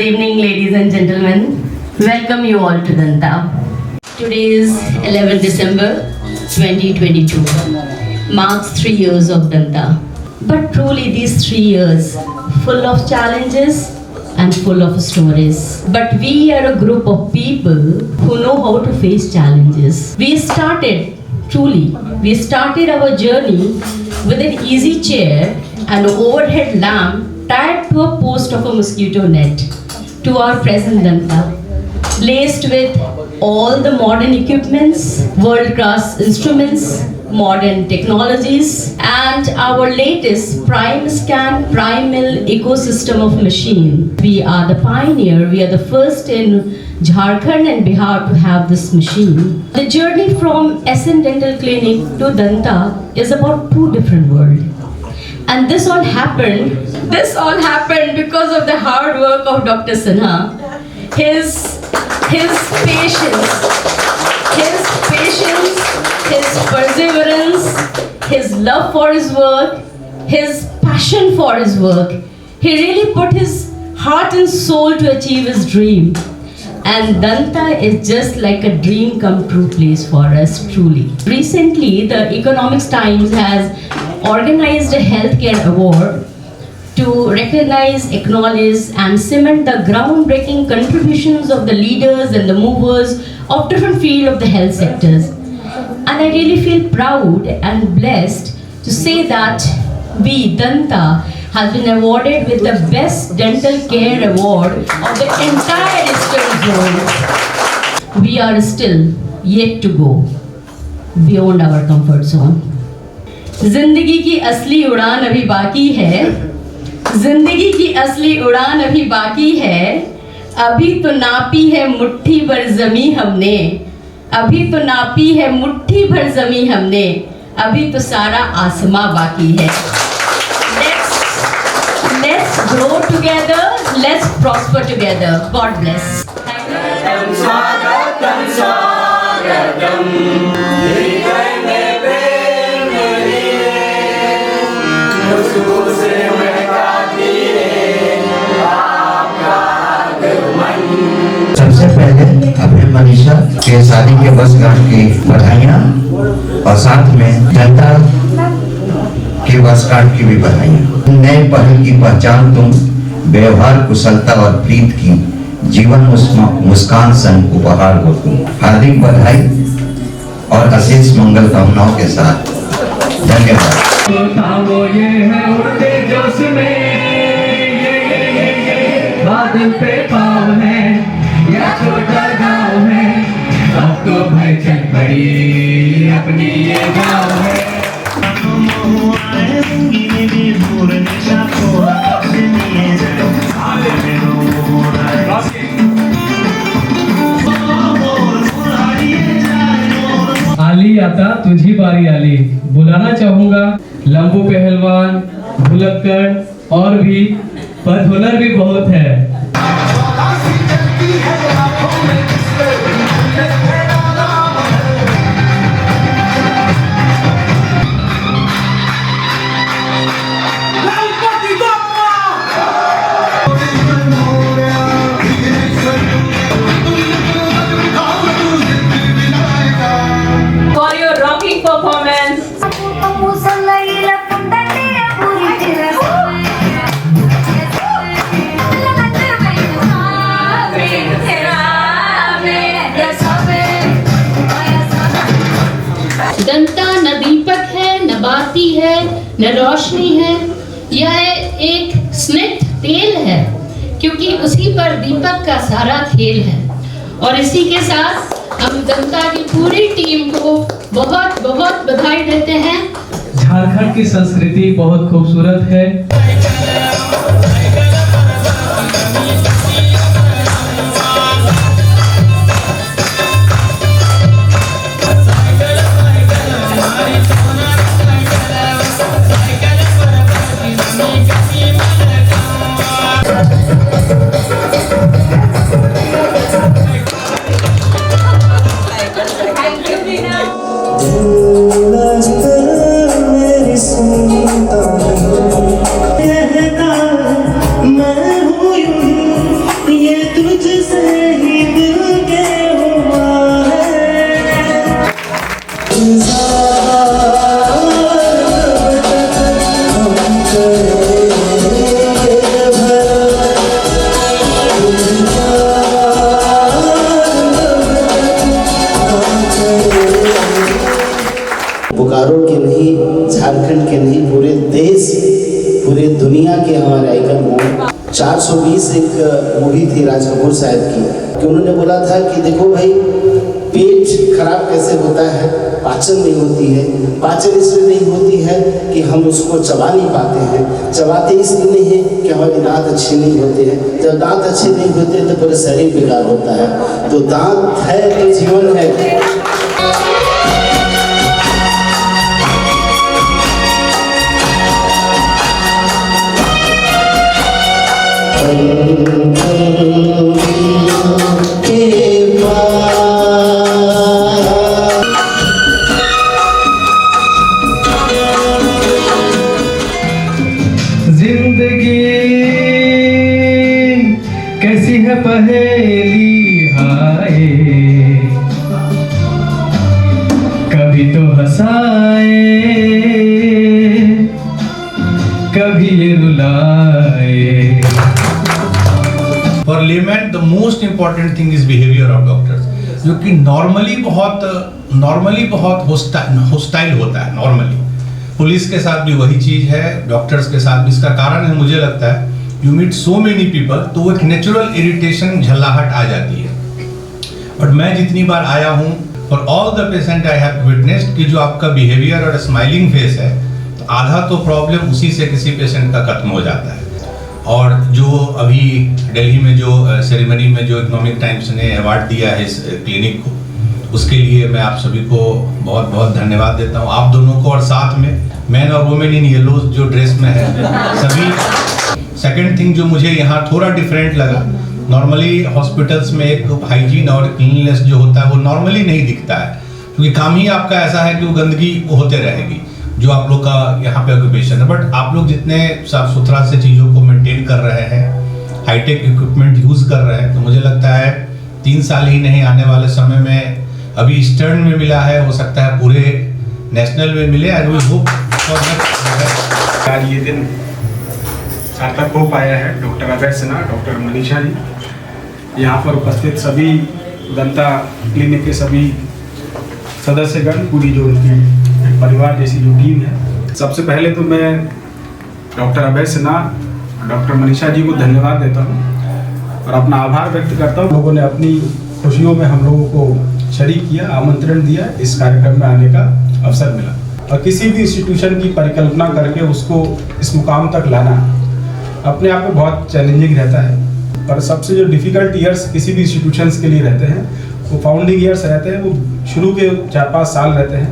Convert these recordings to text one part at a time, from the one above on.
Good evening, ladies and gentlemen. Welcome you all to Danta. Today is 11 December 2022. Marks 3 years of Danta. But truly these 3 years, full of challenges and full of stories. But we are a group of people who know how to face challenges. We started our journey with an easy chair and an overhead lamp tied to a post of a mosquito net to our present Danta, laced with all the modern equipments, world-class instruments, modern technologies, and our latest PrimeScan PrimeMill ecosystem of machine. We are the pioneer, we are the first in Jharkhand and Bihar to have this machine. The journey from SN Dental Clinic to Danta is about 2 different worlds. And this all happened because of the hard work of Dr. Sinha, his patience, his perseverance, his love for his work, his passion for his work. He really put his heart and soul to achieve his dream. And Danta is just like a dream come true place for us, truly. Recently, the Economics Times has organized a healthcare award to recognize, acknowledge and cement the groundbreaking contributions of the leaders and the movers of different fields of the health sectors. And I really feel proud and blessed to say that we, Danta, has been awarded with the Best Dental Care Award of the entire Eastern Zone. We are still yet to go beyond our comfort zone. जिंदगी की असली उड़ान अभी बाकी है, जिंदगी की असली उड़ान अभी बाकी है, अभी तो नापी है मुट्ठी भर ज़मीं हमने, अभी तो नापी है मुट्ठी भर ज़मीं हमने, अभी तो सारा आसमां बाकी है. Let's grow together, let's prosper together. God bless. सबसे पहले अभी मनीषा के शादी के वर्षगांठ की बधाइयाँ और साथ में जनता के वर्षगांठ की भी बधाइयाँ. नए पहल की पहचान तुम व्यवहार, कुशलता और प्रीत की जीवन मुस्कान संग उपहार हो तुम. हार्दिक बधाई और अशेष मंगल कामनाओं के साथ धन्यवाद. बादल पे पाँव है या छोटा गाँव है, अब तो भाई चल बड़ी अपनी ये गाँव है. आली आता तुझी बारी आली, बुलाना चाहूँगा लंबू पहलवान, भुलक्कड़ और भी, पर हुनर भी बहुत है. For your rocking performance. दंता न दीपक है, न बाती है, न रोशनी है, यह एक स्निग्ध तेल है, क्योंकि उसी पर दीपक का सारा खेल है. और इसी के साथ हम दंता की पूरी टीम को बहुत बहुत बधाई देते हैं. झारखंड की संस्कृति बहुत खूबसूरत है. मेरी सुनता है 820 एक मूवी थी राज कपूर साहब की, कि उन्होंने बोला था कि देखो भाई, पेट खराब कैसे होता है, पाचन नहीं होती है। पाचन इसलिए नहीं होती है कि हम उसको चबा नहीं पाते हैं, चबाते इसलिए नहीं है कि हमारे दांत अच्छे नहीं होते हैं। जब दांत अच्छे नहीं होते तो पूरे शरीर बेकार होता है। तो दांत है तो जीवन है। जिंदगी कैसी है पहेली हाय, कभी तो हंसाए कभी ये रुलाए। For layman the most important thing is behaviour of doctors, जो कि नॉर्मली बहुत होस्टाइल होता है। नॉर्मली पुलिस के साथ भी वही चीज है, डॉक्टर्स के साथ भी। इसका कारण है, मुझे लगता है, you meet so many people, तो वो एक नेचुरल इरिटेशन, झल्लाहट आ जाती है। बट मैं जितनी बार आया हूँ, for all the patient I have witnessed कि जो आपका बिहेवियर और स्माइलिंग फेस है, तो आधा तो प्रॉब्लम उसी से किसी पेशेंट का खत्म हो जाता है। और जो अभी दिल्ली में जो सेरेमनी में जो इकोनॉमिक टाइम्स ने अवार्ड दिया है इस क्लिनिक को, उसके लिए मैं आप सभी को बहुत बहुत धन्यवाद देता हूँ, आप दोनों को, और साथ में मैन और वुमेन इन येलो जो ड्रेस में है सभी। सेकंड थिंग जो मुझे यहाँ थोड़ा डिफरेंट लगा, नॉर्मली हॉस्पिटल्स में एक हाइजीन और क्लीननेस जो होता है वो नॉर्मली नहीं दिखता है, क्योंकि काम ही आपका ऐसा है कि वो गंदगी होते रहेगी, जो आप लोग का यहाँ पे ऑक्यूपेशन है। बट आप लोग जितने साफ सुथरा से चीज़ों को मेंटेन कर रहे हैं, हाईटेक इक्विपमेंट यूज़ कर रहे हैं, तो मुझे लगता है 3 साल ही नहीं, आने वाले समय में अभी ईस्टर्न में मिला है, हो सकता है पूरे नेशनल में मिले। I will hope for that. आज ये दिन सार्थक हो पाया है। डॉक्टर अभय सिन्हा, डॉक्टर मनीषा जी, यहाँ पर उपस्थित सभी दंता क्लिनिक के सभी सदस्यगण, पूरी जो उनकी परिवार जैसी जो टीम है, सबसे पहले तो मैं डॉक्टर अभय सिन्हा, डॉक्टर मनीषा जी को धन्यवाद देता हूँ और अपना आभार व्यक्त करता हूँ। लोगों ने अपनी खुशियों में हम लोगों को शरीक किया, आमंत्रण दिया, इस कार्यक्रम में आने का अवसर मिला। और किसी भी इंस्टीट्यूशन की परिकल्पना करके उसको इस मुकाम तक लाना अपने आप में बहुत चैलेंजिंग रहता है। पर सबसे जो डिफ़िकल्ट ईयर्स किसी भी इंस्टीट्यूशंस के लिए रहते हैं, वो फाउंडिंग ईयर्स रहते हैं, वो शुरू के 4-5 साल रहते हैं,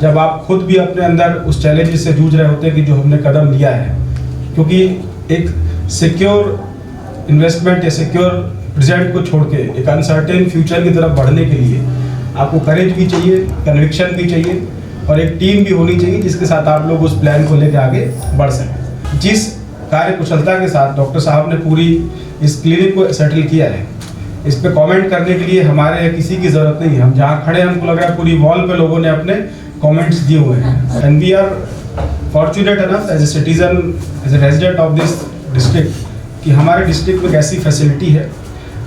जब आप खुद भी अपने अंदर उस चैलेंज से जूझ रहे होते हैं कि जो हमने कदम लिया है। क्योंकि एक सिक्योर इन्वेस्टमेंट या सिक्योर प्रेजेंट को छोड़ के एक अनसर्टेन फ्यूचर की तरफ बढ़ने के लिए आपको करेज भी चाहिए, कन्विक्शन भी चाहिए, और एक टीम भी होनी चाहिए जिसके साथ आप लोग उस प्लान को लेकर आगे बढ़ सकें। जिस कार्य कुशलता के साथ डॉक्टर साहब ने पूरी इस क्लिनिक को सेटल किया है, इस पे कमेंट करने के लिए हमारे किसी की ज़रूरत नहीं है। हम जहाँ खड़े हैं, हमको लग रहा है पूरी वॉल पे लोगों ने अपने कमेंट्स दिए हुए हैं। And we are fortunate enough as a citizen, as a resident of this district, कि हमारे डिस्ट्रिक्ट में एक ऐसी फैसिलिटी है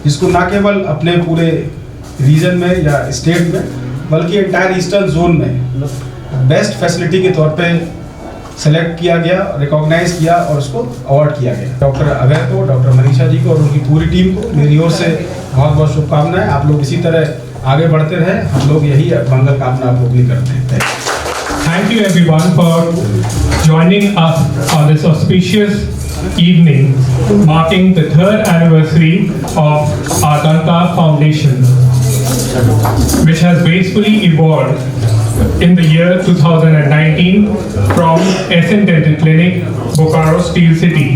जिसको ना केवल अपने पूरे रीजन में या स्टेट में, बल्कि एंटायर ईस्टर्न जोन में बेस्ट फैसिलिटी के तौर पे सेलेक्ट किया गया, रिकॉग्नाइज किया और उसको अवार्ड किया गया। डॉक्टर अभय को, डॉक्टर मनीषा जी को और उनकी पूरी टीम को मेरी ओर से बहुत बहुत शुभकामनाएं। आप लोग इसी तरह आगे बढ़ते रहे, हम लोग यही मंगल कामना आप लोग भी करते हैं। Thank you everyone for joining us on this auspicious evening marking the 3rd anniversary of our Danta Foundation, which has gracefully evolved in the year 2019 from SN Dental Clinic, Bokaro Steel City.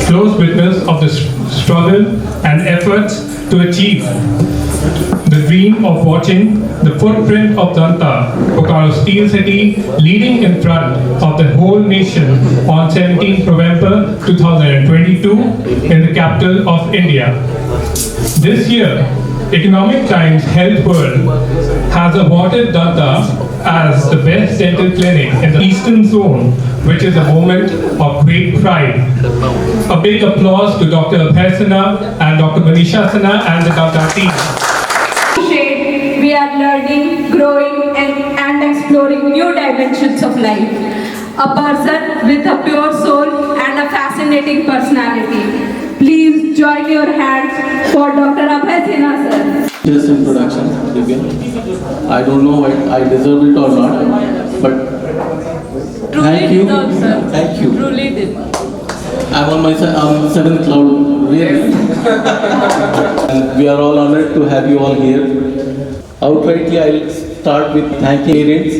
Close witness of the struggle and efforts to achieve the dream of watching the footprint of Danta, Bokaro Steel City, leading in front of the whole nation on 17th November 2022 in the capital of India. This year, Economic Times Health World has awarded Danta as the best dental clinic in the Eastern Zone, which is a moment of great pride. A big applause to Dr. Abhay Sinha and Dr. Manisha Sinha and the Danta team. We are learning, growing and exploring new dimensions of life. A person with a pure soul and a fascinating personality. Please join your hands for Dr. Abhay Sinha sir. This introduction begin. I don't know if I deserve it or not, but thank you. Thank you. Truly did. I'm on my seventh cloud, really. And we are all honored to have you all here. Outrightly, I'll start with thanking parents,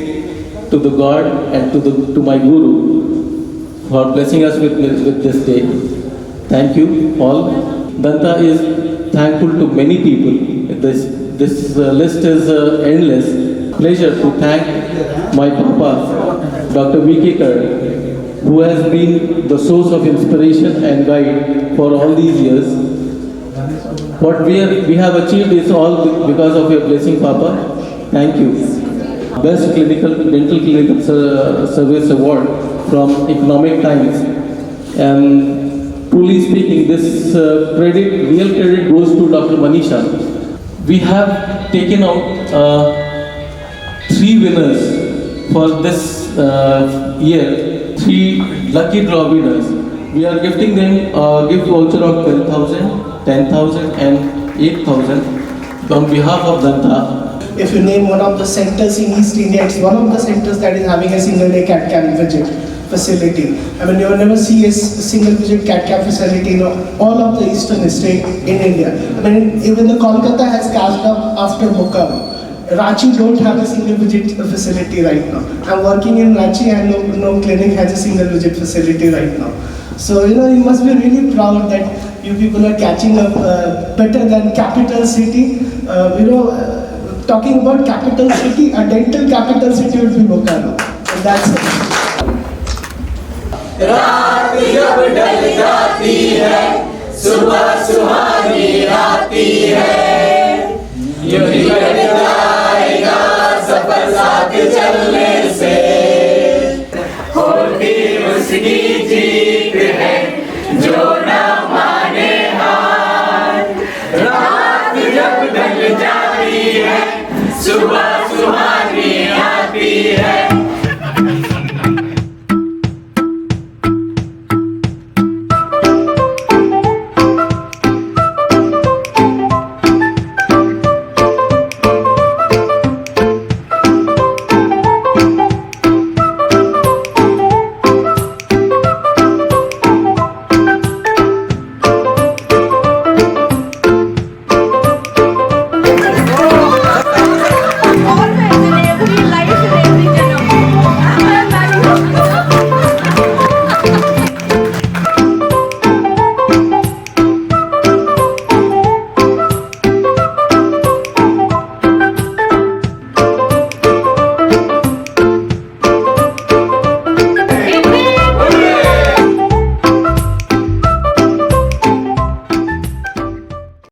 to the God and to my Guru for blessing us with this day. Thank you all. Danta is thankful to many people. This list is endless. Pleasure to thank my Papa, Dr. V.K. Kar, who has been the source of inspiration and guide for all these years. What we have achieved is all because of your blessing, Papa. Thank you. Best Dental Clinical Service Award from Economic Times. And truly speaking, this real credit goes to Dr. Manisha. We have taken out 3 winners for this year, 3 lucky draw winners. We are gifting them a gift voucher of 12,000, 10,000 and 8,000 on behalf of Danta. If you name one of the centers in East India, it's one of the centers that is having a single day CAT/CAM visit facility. I mean, you will never see a single visit CAT/CAM facility in all of the eastern state in India. I mean, even the Kolkata has catched up after Mukam. Ranchi don't have a single visit facility right now. I'm working in Ranchi and no clinic has a single visit facility right now. So, you must be really proud that you people are catching up better than capital city. Talking about capital city, a dental capital city would be Bokaro. And that's it. रात जब ढल जाती है, सुबह सुहानी आती है, यूं ही cut जाएगा सफर साथ चलने से, होती उसकी जीत है जो ना माने हार। रात जब ढल जाती है, सुबह सुहानी आती है।